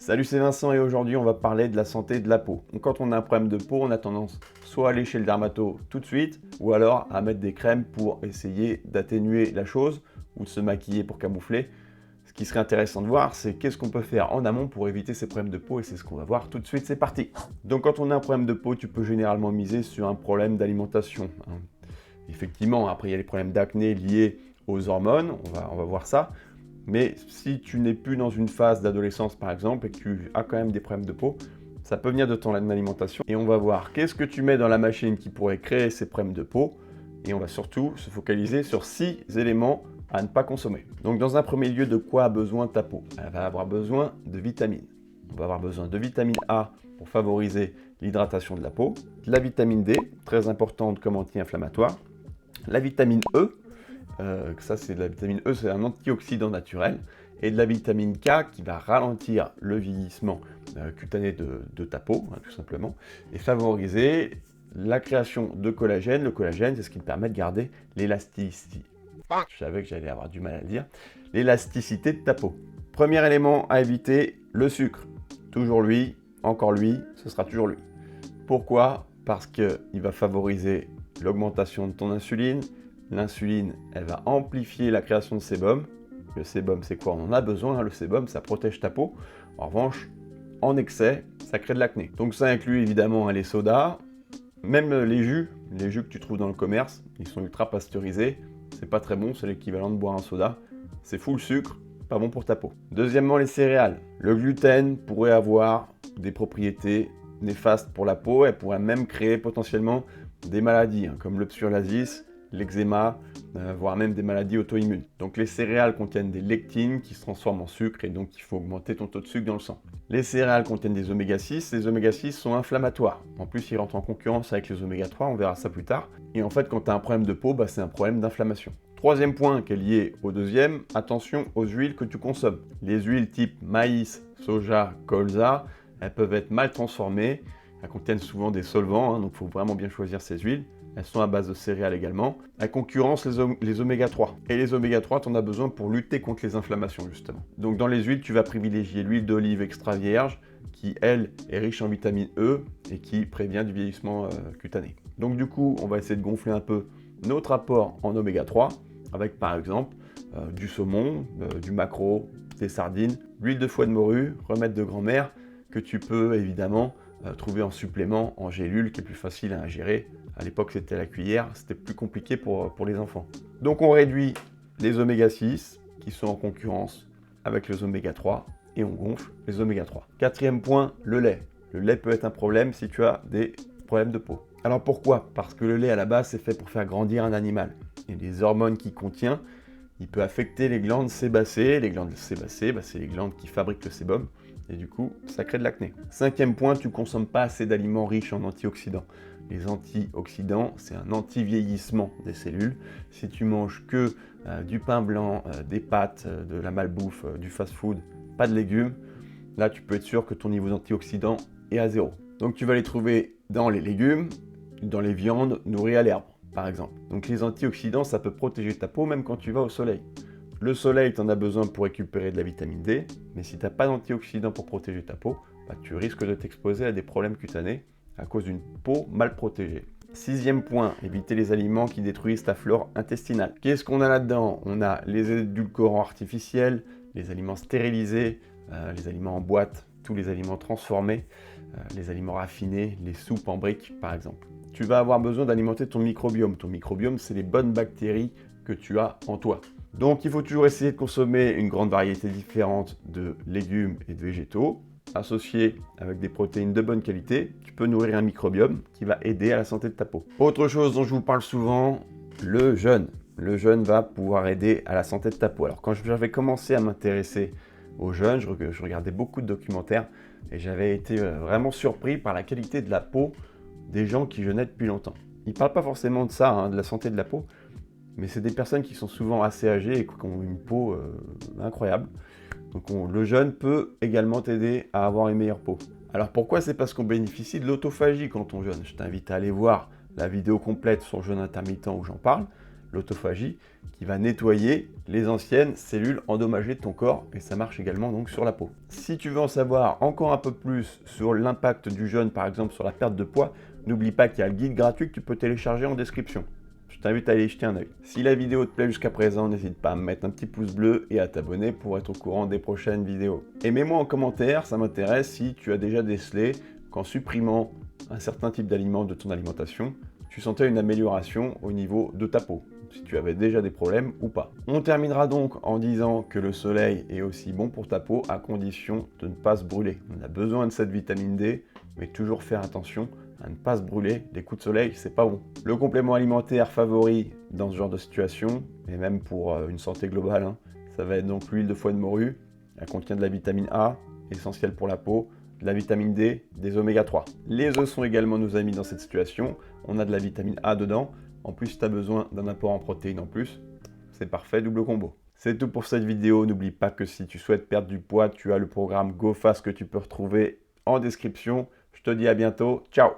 Salut, c'est Vincent et aujourd'hui on va parler de la santé de la peau. Donc, quand on a un problème de peau, on a tendance soit à aller chez le dermato tout de suite ou alors à mettre des crèmes pour essayer d'atténuer la chose ou de se maquiller pour camoufler. Ce qui serait intéressant de voir, c'est qu'est-ce qu'on peut faire en amont pour éviter ces problèmes de peau et c'est ce qu'on va voir tout de suite, c'est parti. Donc quand on a un problème de peau, tu peux généralement miser sur un problème d'alimentation. Effectivement, après il y a les problèmes d'acné liés aux hormones, on va voir ça. Mais si tu n'es plus dans une phase d'adolescence par exemple et que tu as quand même des problèmes de peau, ça peut venir de ton alimentation. Et on va voir qu'est-ce que tu mets dans la machine qui pourrait créer ces problèmes de peau. Et on va surtout se focaliser sur 6 éléments à ne pas consommer. Donc dans un premier lieu, de quoi a besoin ta peau? Elle va avoir besoin de vitamines. On va avoir besoin de vitamine A pour favoriser l'hydratation de la peau, de la vitamine D, très importante comme anti-inflammatoire, la vitamine E, ça c'est de la vitamine E, c'est un antioxydant naturel, et de la vitamine K qui va ralentir le vieillissement cutané de ta peau, tout simplement, et favoriser la création de collagène. Le collagène, c'est ce qui te permet de garder l'élasticité. Je savais que j'allais avoir du mal à le dire. L'élasticité de ta peau. Premier élément à éviter, le sucre. Toujours lui, encore lui, ce sera toujours lui. Pourquoi? Parce qu'il va favoriser l'augmentation de ton insuline. L'insuline, elle va amplifier la création de sébum. Le sébum, c'est quoi? On en a besoin, hein. Le sébum, ça protège ta peau. En revanche, en excès, ça crée de l'acné. Donc ça inclut évidemment les sodas, même les jus que tu trouves dans le commerce, ils sont ultra pasteurisés. C'est pas très bon, c'est l'équivalent de boire un soda. C'est full sucre, pas bon pour ta peau. Deuxièmement, les céréales. Le gluten pourrait avoir des propriétés néfastes pour la peau. Elle pourrait même créer potentiellement des maladies, comme le psoriasis, l'eczéma, voire même des maladies auto-immunes. Donc les céréales contiennent des lectines qui se transforment en sucre et donc il faut augmenter ton taux de sucre dans le sang. Les céréales contiennent des oméga 6, les oméga 6 sont inflammatoires. En plus, ils rentrent en concurrence avec les oméga 3, on verra ça plus tard. Et en fait, quand tu as un problème de peau, c'est un problème d'inflammation. Troisième point qui est lié au deuxième, attention aux huiles que tu consommes. Les huiles type maïs, soja, colza, elles peuvent être mal transformées, elles contiennent souvent des solvants, donc il faut vraiment bien choisir ces huiles. Elles sont à base de céréales également. Elles concurrencent les oméga 3. Et les oméga 3, tu en as besoin pour lutter contre les inflammations, justement. Donc dans les huiles, tu vas privilégier l'huile d'olive extra vierge, qui, elle, est riche en vitamine E et qui prévient du vieillissement cutané. Donc du coup, on va essayer de gonfler un peu notre apport en oméga 3, avec par exemple du saumon, du maquereau, des sardines, l'huile de foie de morue, remède de grand-mère, que tu peux évidemment trouver en supplément, en gélule, qui est plus facile à ingérer. À l'époque, c'était la cuillère, c'était plus compliqué pour les enfants. Donc on réduit les oméga 6 qui sont en concurrence avec les oméga 3 et on gonfle les oméga 3. Quatrième point, le lait. Le lait peut être un problème si tu as des problèmes de peau. Alors pourquoi? Parce que le lait à la base c'est fait pour faire grandir un animal. Et les hormones qu'il contient, il peut affecter les glandes sébacées. Les glandes sébacées, c'est les glandes qui fabriquent le sébum. Et du coup, ça crée de l'acné. Cinquième point, tu ne consommes pas assez d'aliments riches en antioxydants. Les antioxydants, c'est un anti-vieillissement des cellules. Si tu manges que du pain blanc, des pâtes, de la malbouffe, du fast-food, pas de légumes, là tu peux être sûr que ton niveau d'antioxydants est à zéro. Donc tu vas les trouver dans les légumes, dans les viandes nourries à l'herbe, par exemple. Donc les antioxydants, ça peut protéger ta peau même quand tu vas au soleil. Le soleil, tu en as besoin pour récupérer de la vitamine D, mais si tu n'as pas d'antioxydants pour protéger ta peau, tu risques de t'exposer à des problèmes cutanés à cause d'une peau mal protégée. Sixième point, éviter les aliments qui détruisent ta flore intestinale. Qu'est-ce qu'on a là-dedans? On a les édulcorants artificiels, les aliments stérilisés, les aliments en boîte, tous les aliments transformés, les aliments raffinés, les soupes en briques par exemple. Tu vas avoir besoin d'alimenter ton microbiome. Ton microbiome, c'est les bonnes bactéries que tu as en toi. Donc il faut toujours essayer de consommer une grande variété différente de légumes et de végétaux, associés avec des protéines de bonne qualité. Tu peux nourrir un microbiome qui va aider à la santé de ta peau. Autre chose dont je vous parle souvent, le jeûne. Le jeûne va pouvoir aider à la santé de ta peau. Alors quand j'avais commencé à m'intéresser au jeûne, je regardais beaucoup de documentaires et j'avais été vraiment surpris par la qualité de la peau des gens qui jeûnaient depuis longtemps. Ils ne parlent pas forcément de ça, de la santé de la peau, mais c'est des personnes qui sont souvent assez âgées et qui ont une peau incroyable. Donc le jeûne peut également t'aider à avoir une meilleure peau. Alors pourquoi? C'est parce qu'on bénéficie de l'autophagie quand on jeûne. Je t'invite à aller voir la vidéo complète sur le jeûne intermittent où j'en parle. l'autophagie, qui va nettoyer les anciennes cellules endommagées de ton corps, et ça marche également donc sur la peau. Si tu veux en savoir encore un peu plus sur l'impact du jeûne, par exemple sur la perte de poids, n'oublie pas qu'il y a le guide gratuit que tu peux télécharger en description. Je t'invite à aller y jeter un œil. Si la vidéo te plaît jusqu'à présent, n'hésite pas à me mettre un petit pouce bleu et à t'abonner pour être au courant des prochaines vidéos. Et mets-moi en commentaire, ça m'intéresse si tu as déjà décelé qu'en supprimant un certain type d'aliment de ton alimentation, tu sentais une amélioration au niveau de ta peau, si tu avais déjà des problèmes ou pas. On terminera donc en disant que le soleil est aussi bon pour ta peau à condition de ne pas se brûler. On a besoin de cette vitamine D, mais toujours faire attention à ne pas se brûler. Les coups de soleil, c'est pas bon. Le complément alimentaire favori dans ce genre de situation, et même pour une santé globale, ça va être donc l'huile de foie de morue. Elle contient de la vitamine A, essentielle pour la peau, de la vitamine D, des oméga 3. Les œufs sont également nos amis dans cette situation. On a de la vitamine A dedans. En plus, si tu as besoin d'un apport en protéines en plus, c'est parfait, double combo. C'est tout pour cette vidéo. N'oublie pas que si tu souhaites perdre du poids, tu as le programme GoFast que tu peux retrouver en description. Je te dis à bientôt. Ciao!